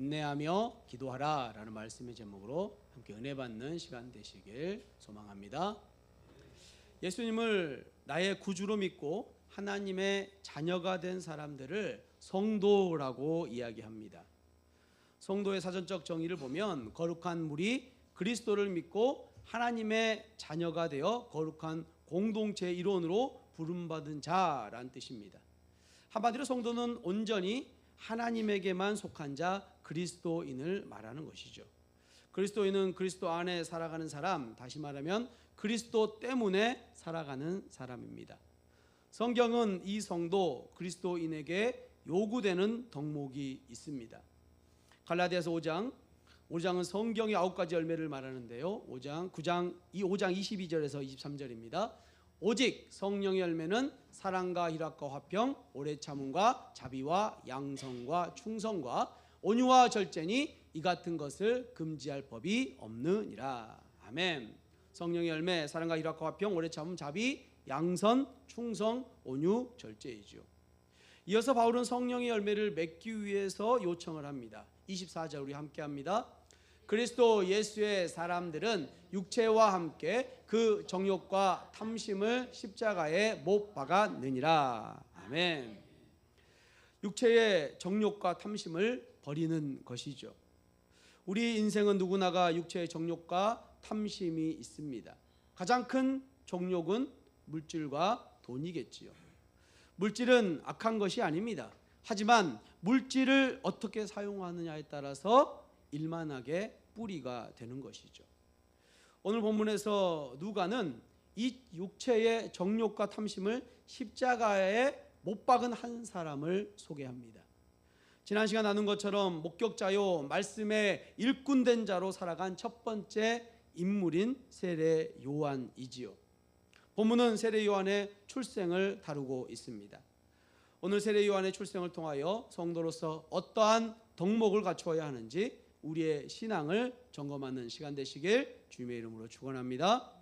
인내하며 기도하라 라는 말씀의 제목으로 함께 은혜 받는 시간 되시길 소망합니다. 예수님을 나의 구주로 믿고 하나님의 자녀가 된 사람들을 성도라고 이야기합니다. 성도의 사전적 정의를 보면 거룩한 무리, 그리스도를 믿고 하나님의 자녀가 되어 거룩한 공동체의 일원으로 부름받은 자라는 뜻입니다. 한마디로 성도는 온전히 하나님에게만 속한 자, 그리스도인을 말하는 것이죠. 그리스도인은 그리스도 안에 살아가는 사람, 다시 말하면 그리스도 때문에 살아가는 사람입니다. 성경은 이 성도 그리스도인에게 요구되는 덕목이 있습니다. 갈라디아서 5장은 성경의 9가지 열매를 말하는데요. 5장 22절에서 23절입니다. 오직 성령의 열매는 사랑과 희락과 화평, 오래 참음과 자비와 양성과 충성과 온유와 절제니 이 같은 것을 금지할 법이 없느니라. 아멘. 성령의 열매, 사랑과 희락과 화평, 오래 참음, 자비, 양선, 충성, 온유, 절제이죠. 이어서 바울은 성령의 열매를 맺기 위해서 요청을 합니다. 24절 우리 함께 합니다. 그리스도 예수의 사람들은 육체와 함께 그 정욕과 탐심을 십자가에 못 박았느니라. 아멘. 육체의 정욕과 탐심을 버리는 것이죠. 우리 인생은 누구나가 육체의 정욕과 탐심이 있습니다. 가장 큰 정욕은 물질과 돈이겠지요. 물질은 악한 것이 아닙니다. 하지만 물질을 어떻게 사용하느냐에 따라서 일만하게 뿌리가 되는 것이죠. 오늘 본문에서 누가는 이 육체의 정욕과 탐심을 십자가에 못 박은 한 사람을 소개합니다. 지난 시간 나눈 것처럼 목격자요 말씀의 일꾼된 자로 살아간 첫 번째 인물인 세례 요한이지요. 본문은 세례 요한의 출생을 다루고 있습니다. 오늘 세례 요한의 출생을 통하여 성도로서 어떠한 덕목을 갖추어야 하는지 우리의 신앙을 점검하는 시간 되시길 주님의 이름으로 축원합니다.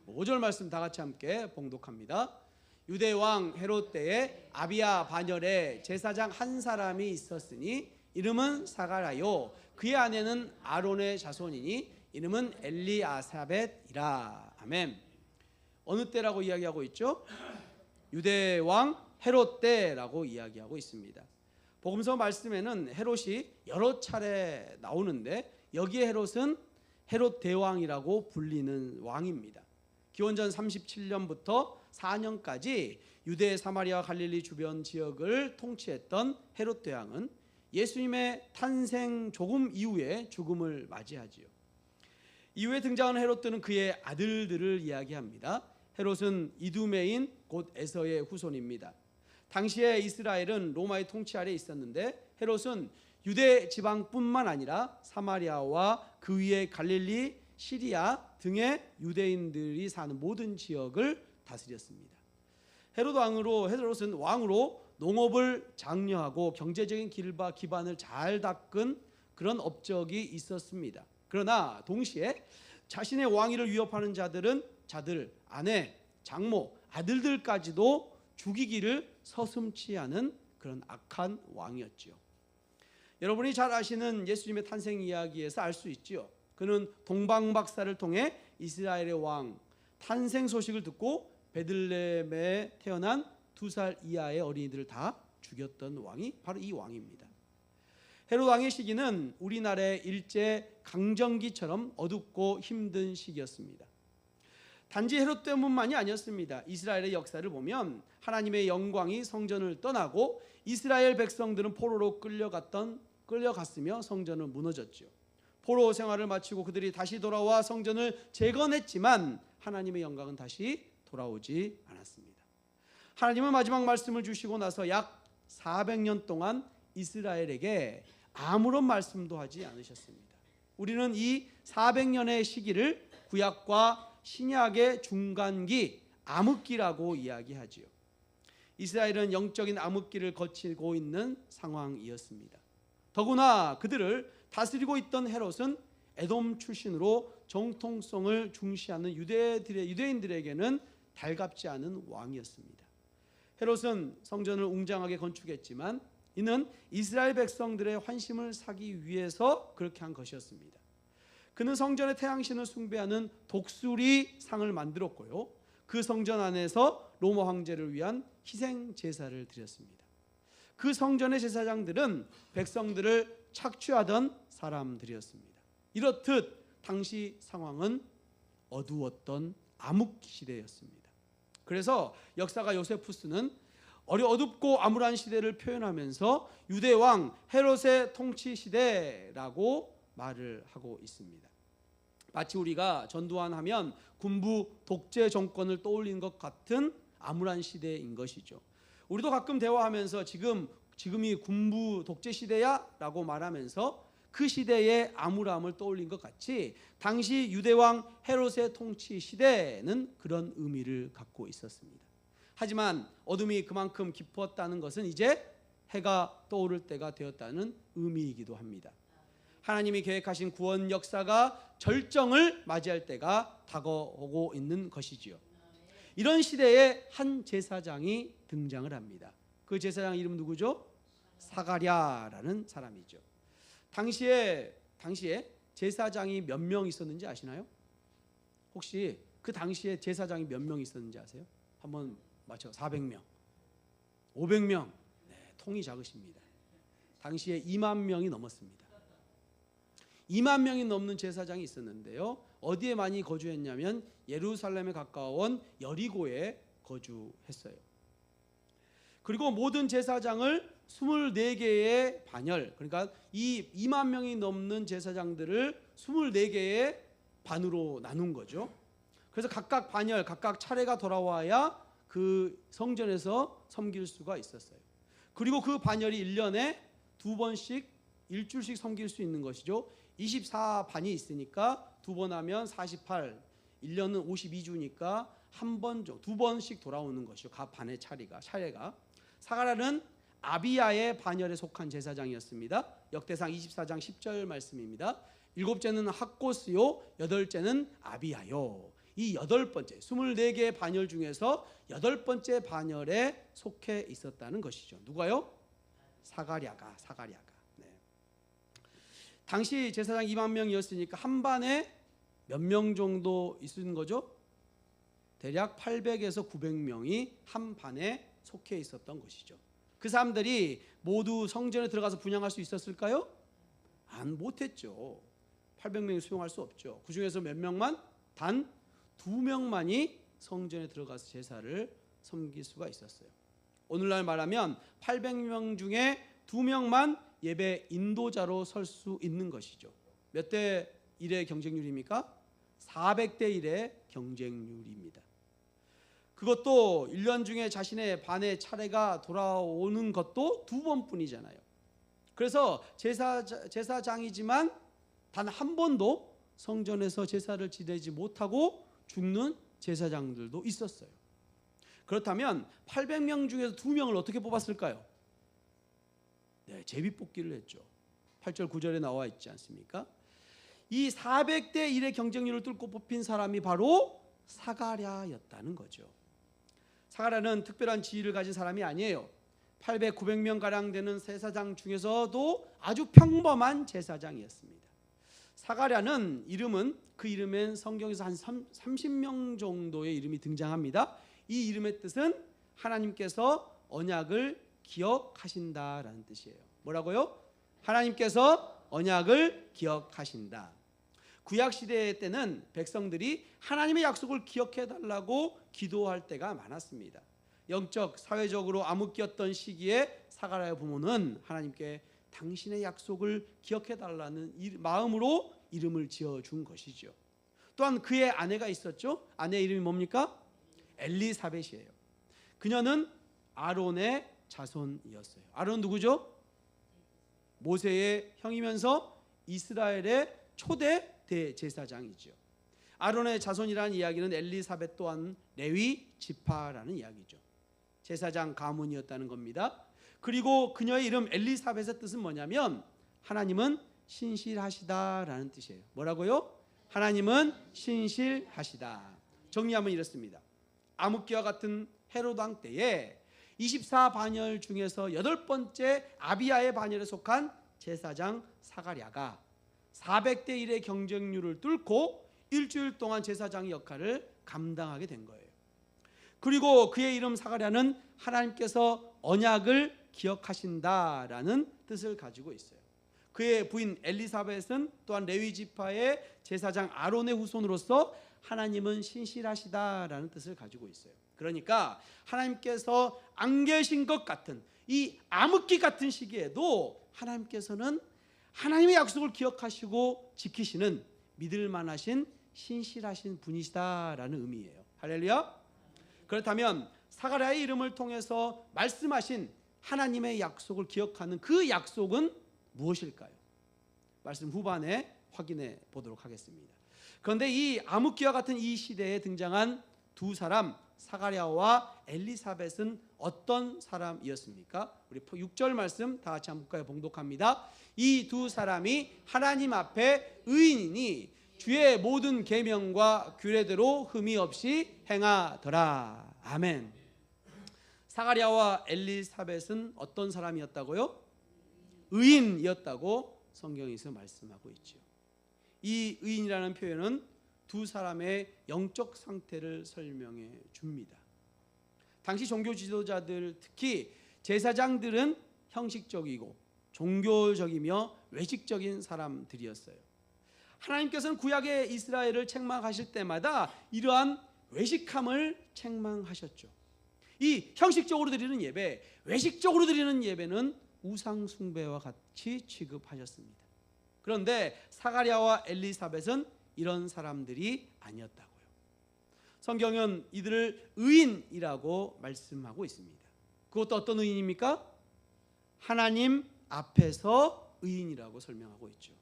5절 말씀 다 같이 함께 봉독합니다. 유대 왕 헤롯 때에 아비야 반열에 제사장 한 사람이 있었으니 이름은 사가랴요 그의 아내는 아론의 자손이니 이름은 엘리아사벳이라. 아멘. 어느 때라고 이야기하고 있죠? 유대 왕 헤롯 때라고 이야기하고 있습니다. 복음서 말씀에는 헤롯이 여러 차례 나오는데 여기에 헤롯은 헤롯 대왕이라고 불리는 왕입니다. 기원전 37년부터 4년까지 유대 사마리아 갈릴리 주변 지역을 통치했던 헤롯 대왕은 예수님의 탄생 조금 이후에 죽음을 맞이하지요. 이후에 등장하는 헤롯들은 그의 아들들을 이야기합니다. 헤롯은 이두메인 곧 에서의 후손입니다. 당시에 이스라엘은 로마의 통치 아래에 있었는데 헤롯은 유대 지방뿐만 아니라 사마리아와 그 위에 갈릴리, 시리아 등의 유대인들이 사는 모든 지역을 다스렸습니다. 헤롯은 왕으로 농업을 장려하고 경제적인 기반을 잘 닦은 그런 업적이 있었습니다. 그러나 동시에 자신의 왕위를 위협하는 자들, 아내, 장모, 아들들까지도 죽이기를 서슴지 않은 그런 악한 왕이었죠. 여러분이 잘 아시는 예수님의 탄생 이야기에서 알 수 있죠. 그는 동방박사를 통해 이스라엘의 왕 탄생 소식을 듣고 베들레헴에 태어난 2살 이하의 어린이들을 다 죽였던 왕이 바로 이 왕입니다. 헤롯 왕의 시기는 우리나라의 일제 강점기처럼 어둡고 힘든 시기였습니다. 단지 헤롯 때문만이 아니었습니다. 이스라엘의 역사를 보면 하나님의 영광이 성전을 떠나고 이스라엘 백성들은 포로로 끌려갔으며 성전은 무너졌죠. 포로 생활을 마치고 그들이 다시 돌아와 성전을 재건했지만 하나님의 영광은 다시 돌아오지 않았습니다. 하나님은 마지막 말씀을 주시고 나서 약 400년 동안 이스라엘에게 아무런 말씀도 하지 않으셨습니다. 우리는 이 400년의 시기를 구약과 신약의 중간기, 암흑기라고 이야기하지요. 이스라엘은 영적인 암흑기를 거치고 있는 상황이었습니다. 더구나 그들을 다스리고 있던 헤롯은 에돔 출신으로 정통성을 중시하는 유대인들에게는 달갑지 않은 왕이었습니다. 헤롯은 성전을 웅장하게 건축했지만 이는 이스라엘 백성들의 환심을 사기 위해서 그렇게 한 것이었습니다. 그는 성전의 태양신을 숭배하는 독수리 상을 만들었고요. 그 성전 안에서 로마 황제를 위한 희생 제사를 드렸습니다. 그 성전의 제사장들은 백성들을 착취하던 사람들이었습니다. 이렇듯 당시 상황은 어두웠던 암흑 시대였습니다. 그래서 역사가 요세푸스는 어둡고 암울한 시대를 표현하면서 유대 왕 헤롯의 통치 시대라고 말을 하고 있습니다. 마치 우리가 전두환 하면 군부 독재 정권을 떠올리는 것 같은 암울한 시대인 것이죠. 우리도 가끔 대화하면서 지금이 군부 독재 시대야 라고 말하면서 그 시대의 암울함을 떠올린 것 같이 당시 유대왕 헤롯의 통치 시대는 그런 의미를 갖고 있었습니다. 하지만 어둠이 그만큼 깊었다는 것은 이제 해가 떠오를 때가 되었다는 의미이기도 합니다. 하나님이 계획하신 구원 역사가 절정을 맞이할 때가 다가오고 있는 것이지요. 이런 시대에 한 제사장이 등장을 합니다. 그 제사장 이름 누구죠? 사가랴라는 사람이죠. 당시에 제사장이 몇 명 있었는지 아시나요? 혹시 그 당시에 제사장이 몇 명 있었는지 아세요? 한번 맞춰. 400명, 500명. 네, 통이 작으십니다. 당시에 2만 명이 넘었습니다. 2만 명이 넘는 제사장이 있었는데요. 어디에 많이 거주했냐면 예루살렘에 가까운 여리고에 거주했어요. 그리고 모든 제사장을 24개의 반열, 그러니까 이 2만 명이 넘는 제사장들을 24개의 반으로 나눈 거죠. 그래서 각각 반열, 각각 차례가 돌아와야 그 성전에서 섬길 수가 있었어요. 그리고 그 반열이 1년에 2번씩 일주일씩 섬길 수 있는 것이죠. 24반이 있으니까 2번 하면 48, 1년은 52주니까 한 번, 2번씩 돌아오는 것이죠. 각 반의 차례가. 사가랴는 아비야의 반열에 속한 제사장이었습니다. 역대상 24장 10절 말씀입니다. 7째는 학고스요, 8째는 아비야요. 이 8번째, 24개의 반열 중에서 8번째 반열에 속해 있었다는 것이죠. 누가요? 사가랴가. 네. 당시 제사장 2만 명이었으니까 한 반에 몇 명 정도 있는 거죠? 대략 800에서 900명이 한 반에 속해 있었던 것이죠. 그 사람들이 모두 성전에 들어가서 분향할 수 있었을까요? 못했죠. 800명이 수용할 수 없죠. 그 중에서 몇 명만? 단 2명만이 성전에 들어가서 제사를 섬길 수가 있었어요. 오늘날 말하면 800명 중에 2명만 예배 인도자로 설 수 있는 것이죠. 몇 대 1의 경쟁률입니까? 400대 1의 경쟁률입니다. 그것도 1년 중에 자신의 반의 차례가 돌아오는 것도 2번뿐이잖아요. 그래서 제사장이지만 단 한 번도 성전에서 제사를 지내지 못하고 죽는 제사장들도 있었어요. 그렇다면 800명 중에서 2명을 어떻게 뽑았을까요? 네, 제비뽑기를 했죠. 8절 9절에 나와 있지 않습니까? 이 400대 1의 경쟁률을 뚫고 뽑힌 사람이 바로 사가랴였다는 거죠. 사가랴는 특별한 지위를 가진 사람이 아니에요. 800, 900명 가량 되는 제사장 중에서도 아주 평범한 제사장이었습니다. 사가랴는 그 이름엔 성경에서 한 30명 정도의 이름이 등장합니다. 이 이름의 뜻은 하나님께서 언약을 기억하신다라는 뜻이에요. 뭐라고요? 하나님께서 언약을 기억하신다. 구약 시대 때는 백성들이 하나님의 약속을 기억해 달라고 기도할 때가 많았습니다. 영적, 사회적으로 암흑기였던 시기에 사가랴의 부모는 하나님께 당신의 약속을 기억해 달라는 마음으로 이름을 지어준 것이죠. 또한 그의 아내가 있었죠. 아내의 이름이 뭡니까? 엘리사벳이에요. 그녀는 아론의 자손이었어요. 아론 누구죠? 모세의 형이면서 이스라엘의 초대 대제사장이죠. 아론의 자손이라는 이야기는 엘리사벳 또한 레위 지파라는 이야기죠. 제사장 가문이었다는 겁니다. 그리고 그녀의 이름 엘리사벳의 뜻은 뭐냐면 하나님은 신실하시다라는 뜻이에요. 뭐라고요? 하나님은 신실하시다. 정리하면 이렇습니다. 암흑기와 같은 헤롯 왕 때에 24반열 중에서 8번째 아비야의 반열에 속한 제사장 사가랴가 400대 1의 경쟁률을 뚫고 일주일 동안 제사장의 역할을 감당하게 된 거예요. 그리고 그의 이름 사가랴는 하나님께서 언약을 기억하신다라는 뜻을 가지고 있어요. 그의 부인 엘리사벳은 또한 레위 지파의 제사장 아론의 후손으로서 하나님은 신실하시다라는 뜻을 가지고 있어요. 그러니까 하나님께서 안 계신 것 같은 이 암흑기 같은 시기에도 하나님께서는 하나님의 약속을 기억하시고 지키시는 믿을 만하신 신실하신 분이시다라는 의미예요. 할렐루야. 그렇다면 사가랴의 이름을 통해서 말씀하신 하나님의 약속을 기억하는 그 약속은 무엇일까요? 말씀 후반에 확인해 보도록 하겠습니다. 그런데 이 암흑기와 같은 이 시대에 등장한 두 사람 사가랴와 엘리사벳은 어떤 사람이었습니까? 우리 6절 말씀 다 같이 한번 볼까요? 봉독합니다. 이 두 사람이 하나님 앞에 의인이니 주의 모든 계명과 규례대로 흠이 없이 행하더라. 아멘. 사가랴와 엘리사벳은 어떤 사람이었다고요? 의인이었다고 성경에서 말씀하고 있죠. 이 의인이라는 표현은 두 사람의 영적 상태를 설명해 줍니다. 당시 종교 지도자들, 특히 제사장들은 형식적이고 종교적이며 외식적인 사람들이었어요. 하나님께서는 구약의 이스라엘을 책망하실 때마다 이러한 외식함을 책망하셨죠. 이 형식적으로 드리는 예배, 외식적으로 드리는 예배는 우상 숭배와 같이 취급하셨습니다. 그런데 사가랴와 엘리사벳은 이런 사람들이 아니었다고요. 성경은 이들을 의인이라고 말씀하고 있습니다. 그것도 어떤 의인입니까? 하나님 앞에서 의인이라고 설명하고 있죠.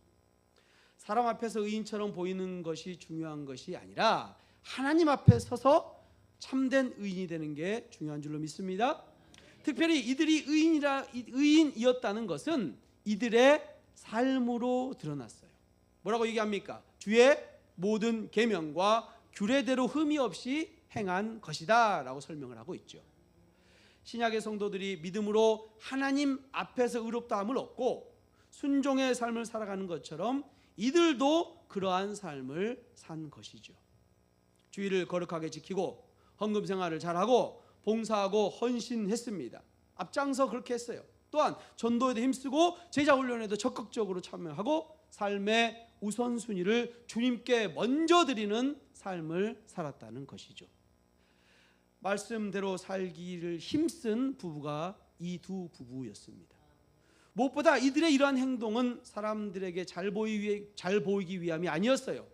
사람 앞에서 의인처럼 보이는 것이 중요한 것이 아니라 하나님 앞에 서서 참된 의인이 되는 게 중요한 줄로 믿습니다. 특별히 이들이 의인이었다는 것은 이들의 삶으로 드러났어요. 뭐라고 얘기합니까? 주의 모든 계명과 규례대로 흠이 없이 행한 것이다 라고 설명을 하고 있죠. 신약의 성도들이 믿음으로 하나님 앞에서 의롭다함을 얻고 순종의 삶을 살아가는 것처럼 이들도 그러한 삶을 산 것이죠. 주의를 거룩하게 지키고 헌금 생활을 잘하고 봉사하고 헌신했습니다. 앞장서 그렇게 했어요. 또한 전도에도 힘쓰고 제자 훈련에도 적극적으로 참여하고 삶의 우선순위를 주님께 먼저 드리는 삶을 살았다는 것이죠. 말씀대로 살기를 힘쓴 부부가 이 두 부부였습니다. 무엇보다 이들의 이러한 행동은 사람들에게 잘 보이기 위함이 아니었어요.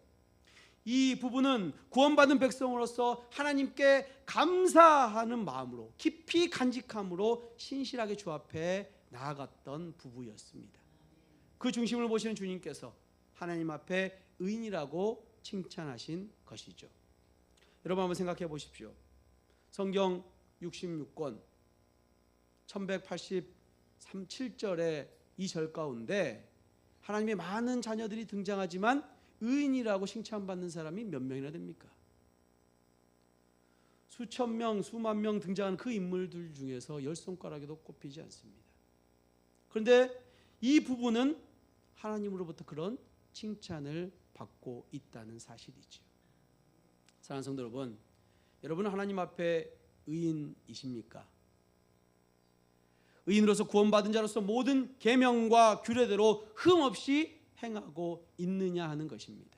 이 부부는 구원받은 백성으로서 하나님께 감사하는 마음으로 깊이 간직함으로 신실하게 주 앞에 나아갔던 부부였습니다. 그 중심을 보시는 주님께서 하나님 앞에 의인이라고 칭찬하신 것이죠. 여러분 한번 생각해 보십시오. 성경 66권 1187절의 이 절 가운데 하나님의 많은 자녀들이 등장하지만 의인이라고 칭찬받는 사람이 몇 명이나 됩니까? 수천 명, 수만 명 등장하는 그 인물들 중에서 10손가락에도 꼽히지 않습니다. 그런데 이 부부는 하나님으로부터 그런 칭찬을 받고 있다는 사실이죠. 사랑하는 성도 여러분, 여러분은 하나님 앞에 의인이십니까? 의인으로서 구원받은 자로서 모든 계명과 규례대로 흠없이 행하고 있느냐 하는 것입니다.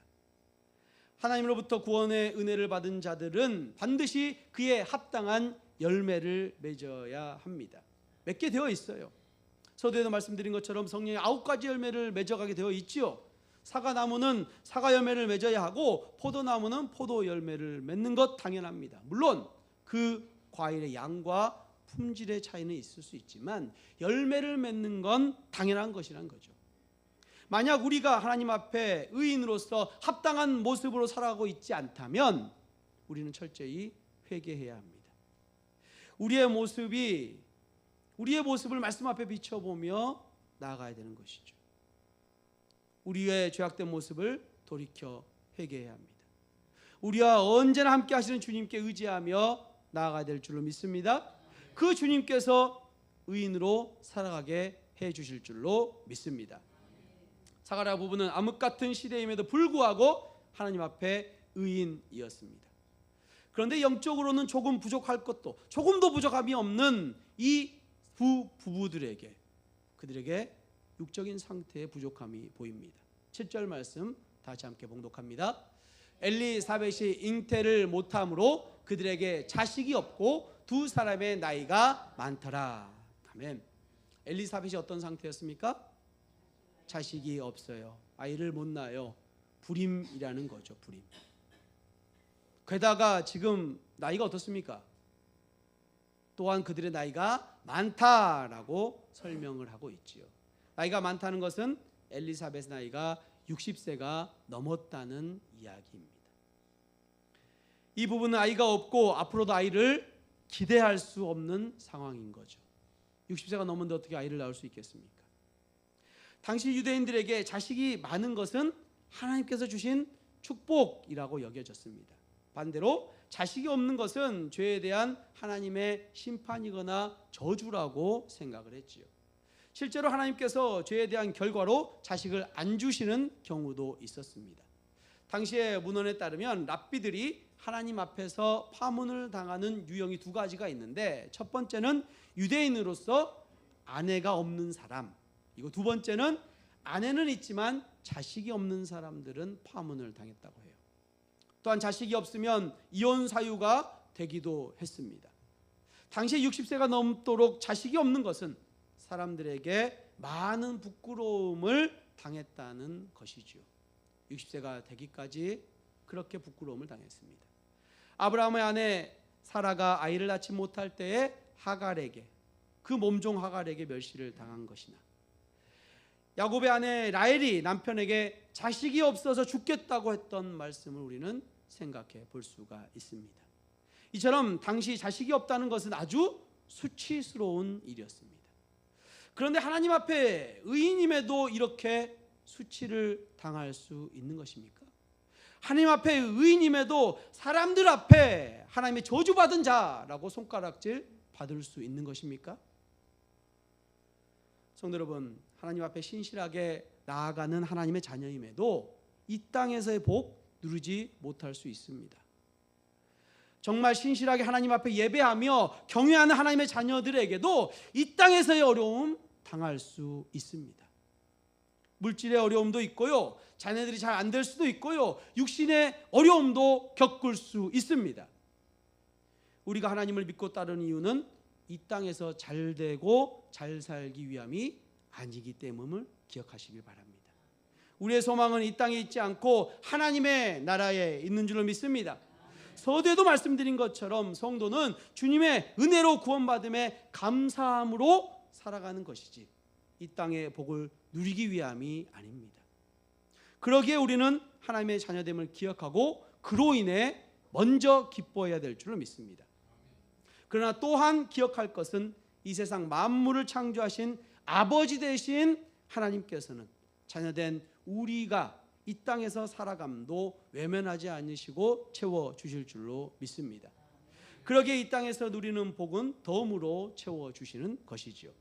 하나님으로부터 구원의 은혜를 받은 자들은 반드시 그에 합당한 열매를 맺어야 합니다. 맺게 되어 있어요. 서두에도 말씀드린 것처럼 성령의 9가지 열매를 맺어가게 되어 있지요. 사과나무는 사과 열매를 맺어야 하고 포도나무는 포도 열매를 맺는 것 당연합니다. 물론 그 과일의 양과 품질의 차이는 있을 수 있지만 열매를 맺는 건 당연한 것이란 거죠. 만약 우리가 하나님 앞에 의인으로서 합당한 모습으로 살아가고 있지 않다면 우리는 철저히 회개해야 합니다. 우리의 모습을 말씀 앞에 비춰보며 나아가야 되는 것이죠. 우리의 죄악된 모습을 돌이켜 회개해야 합니다. 우리와 언제나 함께 하시는 주님께 의지하며 나아가야 될 줄로 믿습니다. 그 주님께서 의인으로 살아가게 해 주실 줄로 믿습니다. 사가랴 부부는 암흑 같은 시대임에도 불구하고 하나님 앞에 의인이었습니다. 그런데 영적으로는 조금 부족할 것도 조금도 부족함이 없는 이 부부들에게, 그들에게 육적인 상태의 부족함이 보입니다. 7절 말씀 다시 함께 봉독합니다. 엘리사벳이 잉태를 못함으로 그들에게 자식이 없고 두 사람의 나이가 많더라. 아멘. 엘리사벳이 어떤 상태였습니까? 자식이 없어요. 아이를 못 낳아요. 불임이라는 거죠. 불임. 게다가 지금 나이가 어떻습니까? 또한 그들의 나이가 많다라고 설명을 하고 있지요. 나이가 많다는 것은 엘리사벳의 나이가 60세가 넘었다는 이야기입니다. 이 부부는 아이가 없고 앞으로도 아이를 기대할 수 없는 상황인 거죠. 60세가 넘었는데 어떻게 아이를 낳을 수 있겠습니까? 당시 유대인들에게 자식이 많은 것은 하나님께서 주신 축복이라고 여겨졌습니다. 반대로 자식이 없는 것은 죄에 대한 하나님의 심판이거나 저주라고 생각을 했지요. 실제로 하나님께서 죄에 대한 결과로 자식을 안 주시는 경우도 있었습니다. 당시의 문헌에 따르면 랍비들이 하나님 앞에서 파문을 당하는 유형이 두 가지가 있는데, 첫 번째는 유대인으로서 아내가 없는 사람, 이거 두 번째는 아내는 있지만 자식이 없는 사람들은 파문을 당했다고 해요. 또한 자식이 없으면 이혼 사유가 되기도 했습니다. 당시에 60세가 넘도록 자식이 없는 것은 사람들에게 많은 부끄러움을 당했다는 것이죠. 60세가 되기까지 그렇게 부끄러움을 당했습니다. 아브라함의 아내 사라가 아이를 낳지 못할 때에 하갈에게, 그 몸종 하갈에게 멸시를 당한 것이나, 야곱의 아내 라헬이 남편에게 자식이 없어서 죽겠다고 했던 말씀을 우리는 생각해 볼 수가 있습니다. 이처럼 당시 자식이 없다는 것은 아주 수치스러운 일이었습니다. 그런데 하나님 앞에 의인임에도 이렇게 수치를 당할 수 있는 것입니까? 하나님 앞에 의인임에도 사람들 앞에 하나님의 저주받은 자라고 손가락질 받을 수 있는 것입니까? 성도 여러분, 하나님 앞에 신실하게 나아가는 하나님의 자녀임에도 이 땅에서의 복 누리지 못할 수 있습니다. 정말 신실하게 하나님 앞에 예배하며 경외하는 하나님의 자녀들에게도 이 땅에서의 어려움 당할 수 있습니다. 물질의 어려움도 있고요, 자녀들이 잘 안 될 수도 있고요, 육신의 어려움도 겪을 수 있습니다. 우리가 하나님을 믿고 따르는 이유는 이 땅에서 잘 되고 잘 살기 위함이 아니기 때문을 기억하시길 바랍니다. 우리의 소망은 이 땅에 있지 않고 하나님의 나라에 있는 줄로 믿습니다. 서두에도 말씀드린 것처럼 성도는 주님의 은혜로 구원받음에 감사함으로 살아가는 것이지 이 땅의 복을 누리기 위함이 아닙니다. 그러기에 우리는 하나님의 자녀됨을 기억하고 그로 인해 먼저 기뻐해야 될 줄로 믿습니다. 그러나 또한 기억할 것은 이 세상 만물을 창조하신 아버지 되신 하나님께서는 자녀된 우리가 이 땅에서 살아감도 외면하지 않으시고 채워주실 줄로 믿습니다. 그러기에 이 땅에서 누리는 복은 덤으로 채워주시는 것이지요.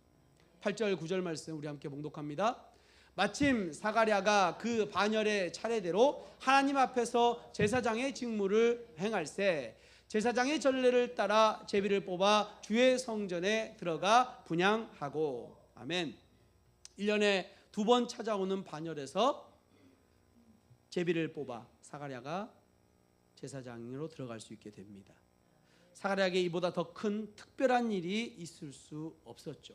8절 9절 말씀 우리 함께 봉독합니다. 마침 사가랴가 그 반열의 차례대로 하나님 앞에서 제사장의 직무를 행할세 제사장의 전례를 따라 제비를 뽑아 주의 성전에 들어가 분향하고. 아멘. 1년에 2번 찾아오는 반열에서 제비를 뽑아 사가랴가 제사장으로 들어갈 수 있게 됩니다. 사가랴에게 이보다 더 큰 특별한 일이 있을 수 없었죠.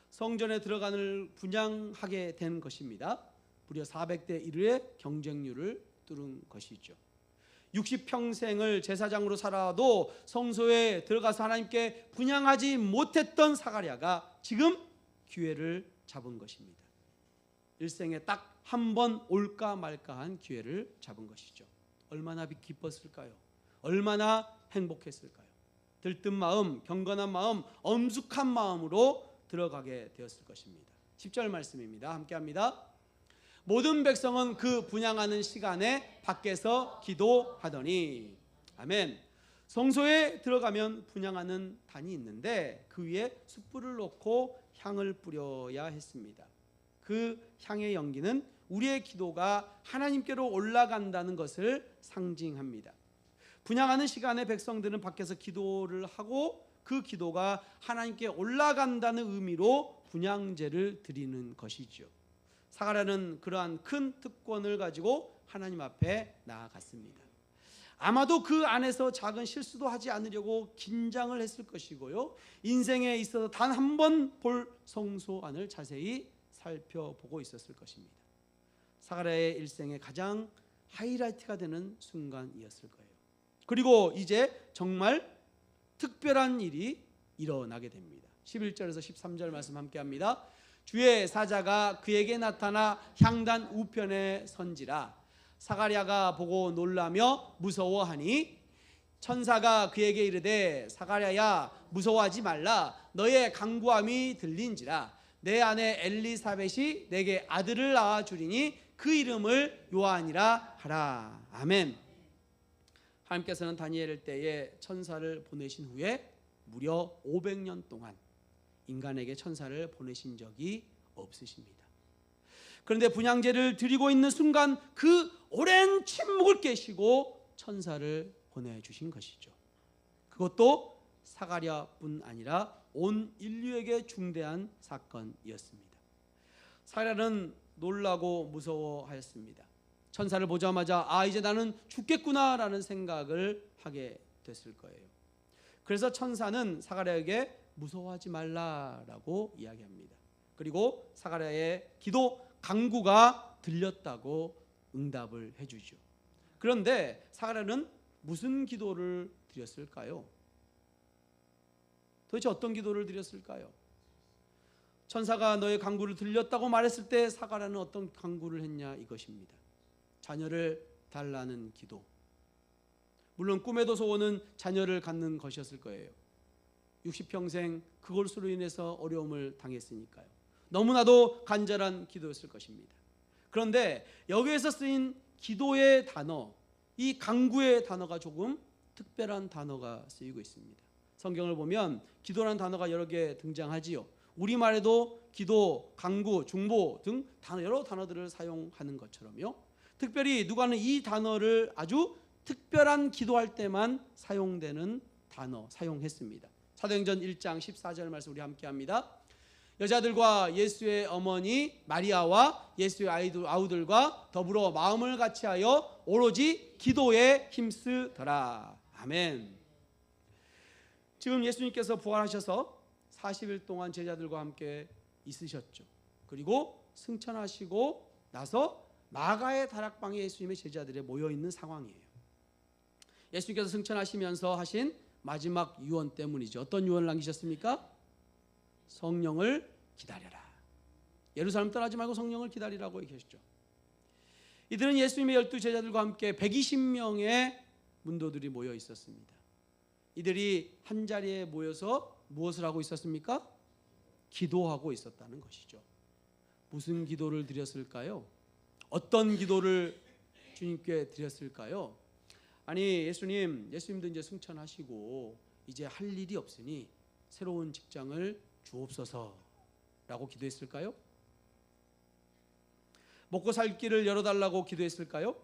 성전에 들어가는 분향하게 된 것입니다. 무려 400대 1의 경쟁률을 뚫은 것이죠. 60평생을 제사장으로 살아도 성소에 들어가서 하나님께 분향하지 못했던 사가랴가 지금 기회를 잡은 것입니다. 일생에 딱 한 번 올까 말까한 기회를 잡은 것이죠. 얼마나 기뻤을까요? 얼마나 행복했을까요? 들뜬 마음, 경건한 마음, 엄숙한 마음으로 들어가게 되었을 것입니다. 10절 말씀입니다. 함께 합니다. 모든 백성은 그 분향하는 시간에 밖에서 기도하더니. 아멘. 성소에 들어가면 분향하는 단이 있는데 그 위에 숯불을 놓고 향을 뿌려야 했습니다. 그 향의 연기는 우리의 기도가 하나님께로 올라간다는 것을 상징합니다. 분향하는 시간에 백성들은 밖에서 기도를 하고 그 기도가 하나님께 올라간다는 의미로 분향제를 드리는 것이죠. 사가랴는 그러한 큰 특권을 가지고 하나님 앞에 나아갔습니다. 아마도 그 안에서 작은 실수도 하지 않으려고 긴장을 했을 것이고요, 인생에 있어서 단 한 번 볼 성소 안을 자세히 살펴보고 있었을 것입니다. 사가랴의 일생의 가장 하이라이트가 되는 순간이었을 거예요. 그리고 이제 정말 특별한 일이 일어나게 됩니다. 11절에서 13절 말씀 함께 합니다. 주의 사자가 그에게 나타나 향단 우편에 선지라. 사가랴가 보고 놀라며 무서워하니 천사가 그에게 이르되 사가랴야 무서워하지 말라. 너의 간구함이 들린지라. 내 아내 엘리사벳이 내게 아들을 낳아 주리니 그 이름을 요한이라 하라. 아멘. 하나님께서는 다니엘 때에 천사를 보내신 후에 무려 500년 동안 인간에게 천사를 보내신 적이 없으십니다. 그런데 분향제를 드리고 있는 순간 그 오랜 침묵을 깨시고 천사를 보내주신 것이죠. 그것도 사가랴뿐 아니라 온 인류에게 중대한 사건이었습니다. 사가랴는 놀라고 무서워하였습니다. 천사를 보자마자 이제 나는 죽겠구나라는 생각을 하게 됐을 거예요. 그래서 천사는 사가랴에게 무서워하지 말라라고 이야기합니다. 그리고 사가랴의 기도 간구가 들렸다고 응답을 해주죠. 그런데 사가랴는 무슨 기도를 드렸을까요? 도대체 어떤 기도를 드렸을까요? 천사가 너의 간구를 들렸다고 말했을 때 사가랴는 어떤 간구를 했냐 이것입니다. 자녀를 달라는 기도. 물론 꿈에도 소원은 자녀를 갖는 것이었을 거예요. 60평생 그것으로 인해서 어려움을 당했으니까요. 너무나도 간절한 기도였을 것입니다. 그런데 여기에서 쓰인 기도의 단어, 이 간구의 단어가 조금 특별한 단어가 쓰이고 있습니다. 성경을 보면 기도라는 단어가 여러 개 등장하지요. 우리말에도 기도, 간구, 중보 등 여러 단어들을 사용하는 것처럼요. 특별히 누가는 이 단어를 아주 특별한 기도할 때만 사용되는 단어 사용했습니다. 사도행전 1장 14절 말씀 우리 함께 합니다. 여자들과 예수의 어머니 마리아와 예수의 아우들과 더불어 마음을 같이하여 오로지 기도에 힘쓰더라. 아멘. 지금 예수님께서 부활하셔서 40일 동안 제자들과 함께 있으셨죠. 그리고 승천하시고 나서 마가의 다락방에 예수님의 제자들이 모여있는 상황이에요. 예수님께서 승천하시면서 하신 마지막 유언 때문이죠. 어떤 유언을 남기셨습니까? 성령을 기다려라. 예루살렘 떠나지 말고 성령을 기다리라고 얘기하셨죠. 이들은 예수님의 12 제자들과 함께 120명의 문도들이 모여 있었습니다. 이들이 한 자리에 모여서 무엇을 하고 있었습니까? 기도하고 있었다는 것이죠. 무슨 기도를 드렸을까요? 어떤 기도를 주님께 드렸을까요? 아니 예수님도 이제 승천하시고 이제 할 일이 없으니 새로운 직장을 주옵소서라고 기도했을까요? 먹고 살 길을 열어달라고 기도했을까요?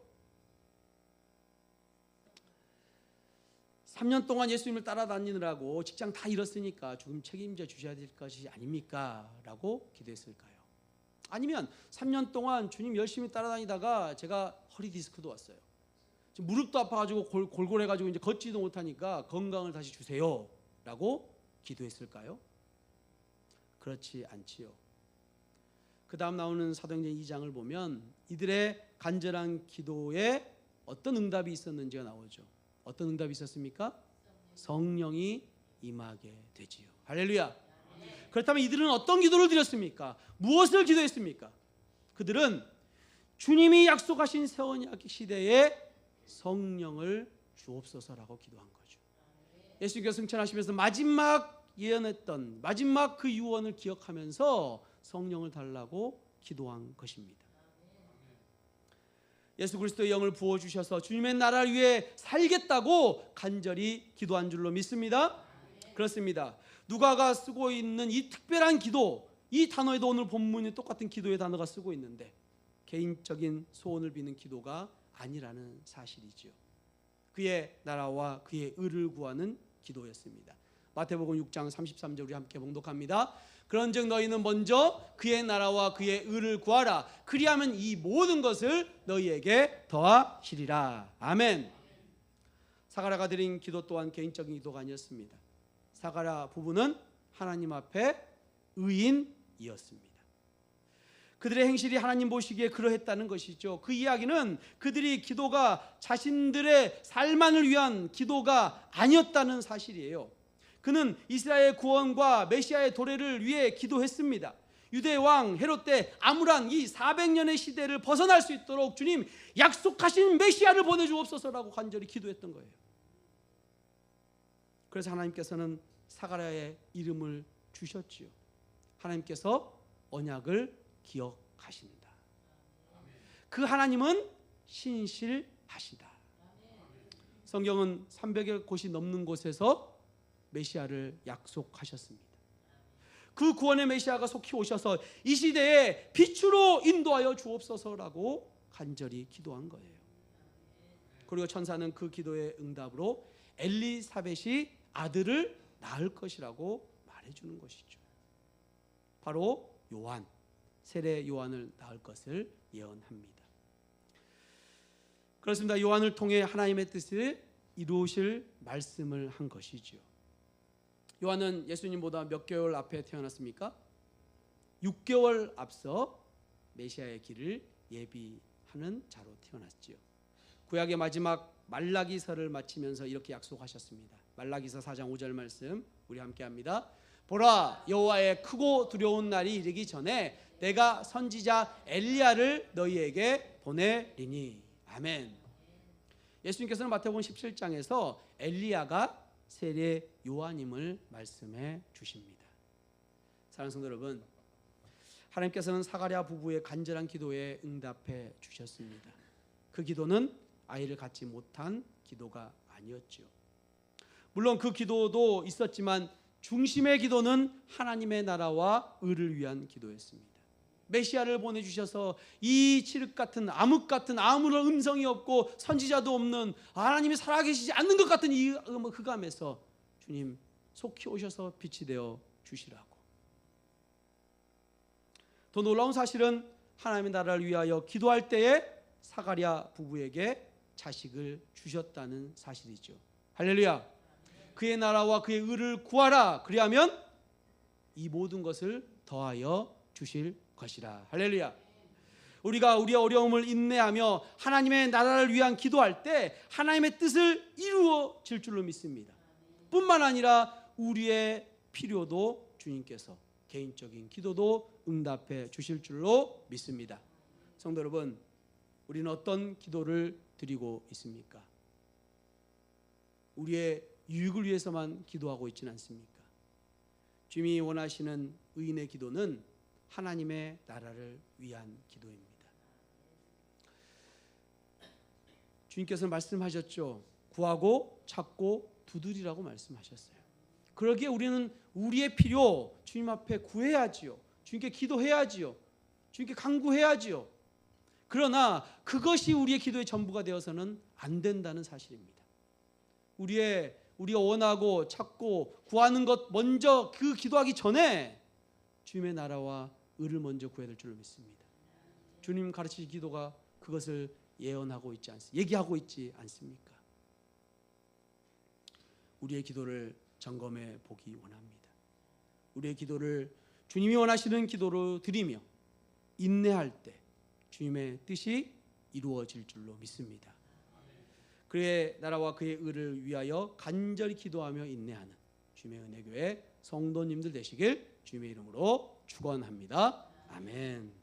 3년 동안 예수님을 따라다니느라고 직장 다 잃었으니까 조금 책임져 주셔야 될 것이 아닙니까? 라고 기도했을까요? 아니면 3년 동안 주님 열심히 따라다니다가 제가 허리 디스크도 왔어요. 무릎도 아파가지고 골골해가지고 이제 걷지도 못하니까 건강을 다시 주세요 라고 기도했을까요? 그렇지 않지요. 그 다음 나오는 사도행전 2장을 보면 이들의 간절한 기도에 어떤 응답이 있었는지가 나오죠. 어떤 응답이 있었습니까? 성령이 임하게 되지요. 할렐루야. 그렇다면 이들은 어떤 기도를 드렸습니까? 무엇을 기도했습니까? 그들은 주님이 약속하신 새 언약 시대에 성령을 주옵소서라고 기도한 거죠. 예수님께서 승천하시면서 마지막 예언했던 마지막 그 유언을 기억하면서 성령을 달라고 기도한 것입니다. 예수 그리스도의 영을 부어주셔서 주님의 나라를 위해 살겠다고 간절히 기도한 줄로 믿습니다. 그렇습니다. 누가가 쓰고 있는 이 특별한 기도, 이 단어에도 오늘 본문이 똑같은 기도의 단어가 쓰고 있는데 개인적인 소원을 비는 기도가 아니라는 사실이죠. 그의 나라와 그의 의를 구하는 기도였습니다. 마태복음 6장 33절 우리 함께 봉독합니다. 그런즉 너희는 먼저 그의 나라와 그의 의를 구하라. 그리하면 이 모든 것을 너희에게 더하시리라. 아멘. 사가랴가 드린 기도 또한 개인적인 기도가 아니었습니다. 사가랴 부부는 하나님 앞에 의인이었습니다. 그들의 행실이 하나님 보시기에 그러했다는 것이죠. 그 이야기는 그들이 기도가 자신들의 삶만을 위한 기도가 아니었다는 사실이에요. 그는 이스라엘 구원과 메시아의 도래를 위해 기도했습니다. 유대 왕 헤롯 때 암울한 이 400년의 시대를 벗어날 수 있도록 주님 약속하신 메시아를 보내주옵소서라고 간절히 기도했던 거예요. 그래서 하나님께서는 사가랴의 이름을 주셨지요. 하나님께서 언약을 기억하신다. 그 하나님은 신실하시다. 성경은 300여 곳이 넘는 곳에서 메시아를 약속하셨습니다. 그 구원의 메시아가 속히 오셔서 이 시대에 빛으로 인도하여 주옵소서라고 간절히 기도한 거예요. 그리고 천사는 그 기도의 응답으로 엘리사벳이 아들을 낳을 것이라고 말해주는 것이죠. 바로 요한, 세례 요한을 낳을 것을 예언합니다. 그렇습니다. 요한을 통해 하나님의 뜻을 이루실 말씀을 한 것이죠. 요한은 예수님보다 몇 개월 앞에 태어났습니까? 6개월 앞서 메시아의 길을 예비하는 자로 태어났지요. 구약의 마지막 말라기서를 마치면서 이렇게 약속하셨습니다. 말라기서 4장 5절 말씀 우리 함께 합니다. 보라, 여호와의 크고 두려운 날이 이르기 전에 내가 선지자 엘리야를 너희에게 보내리니. 아멘. 예수님께서는 마태복음 17장에서 엘리야가 세례 요한임을 말씀해 주십니다. 사랑하는 성도 여러분, 하나님께서는 사가랴 부부의 간절한 기도에 응답해 주셨습니다. 그 기도는 아이를 갖지 못한 기도가 아니었죠. 물론 그 기도도 있었지만 중심의 기도는 하나님의 나라와 의를 위한 기도였습니다. 메시아를 보내주셔서 이 칠흑 같은 암흑 같은 아무런 음성이 없고 선지자도 없는 하나님이 살아계시지 않는 것 같은 이 흑암에서 주님 속히 오셔서 빛이 되어 주시라고. 더 놀라운 사실은 하나님의 나라를 위하여 기도할 때에 사가랴 부부에게 자식을 주셨다는 사실이죠. 할렐루야. 그의 나라와 그의 의를 구하라. 그리하면 이 모든 것을 더하여 주실 것이라. 할렐루야. 우리가 우리의 어려움을 인내하며 하나님의 나라를 위한 기도할 때 하나님의 뜻을 이루어질 줄로 믿습니다. 뿐만 아니라 우리의 필요도 주님께서 개인적인 기도도 응답해 주실 줄로 믿습니다. 성도 여러분, 우리는 어떤 기도를 드리고 있습니까? 우리의 유익을 위해서만 기도하고 있지는 않습니까? 주님이 원하시는 의인의 기도는 하나님의 나라를 위한 기도입니다. 주님께서는 말씀하셨죠. 구하고 찾고 두드리라고 말씀하셨어요. 그러기에 우리는 우리의 필요 주님 앞에 구해야지요. 주님께 기도해야지요. 주님께 간구해야지요. 그러나 그것이 우리의 기도의 전부가 되어서는 안 된다는 사실입니다. 우리가 원하고 찾고 구하는 것 먼저 그 기도하기 전에 주님의 나라와 의를 먼저 구해야 될 줄로 믿습니다. 주님 가르치신 기도가 그것을 예언하고 있지 않습니까? 얘기하고 있지 않습니까? 우리의 기도를 점검해 보기 원합니다. 우리의 기도를 주님이 원하시는 기도로 드리며 인내할 때 주님의 뜻이 이루어질 줄로 믿습니다. 그의 나라와 그의 의를 위하여 간절히 기도하며 인내하는 주님의 은혜교회 성도님들 되시길 주님의 이름으로 축원합니다. 아멘.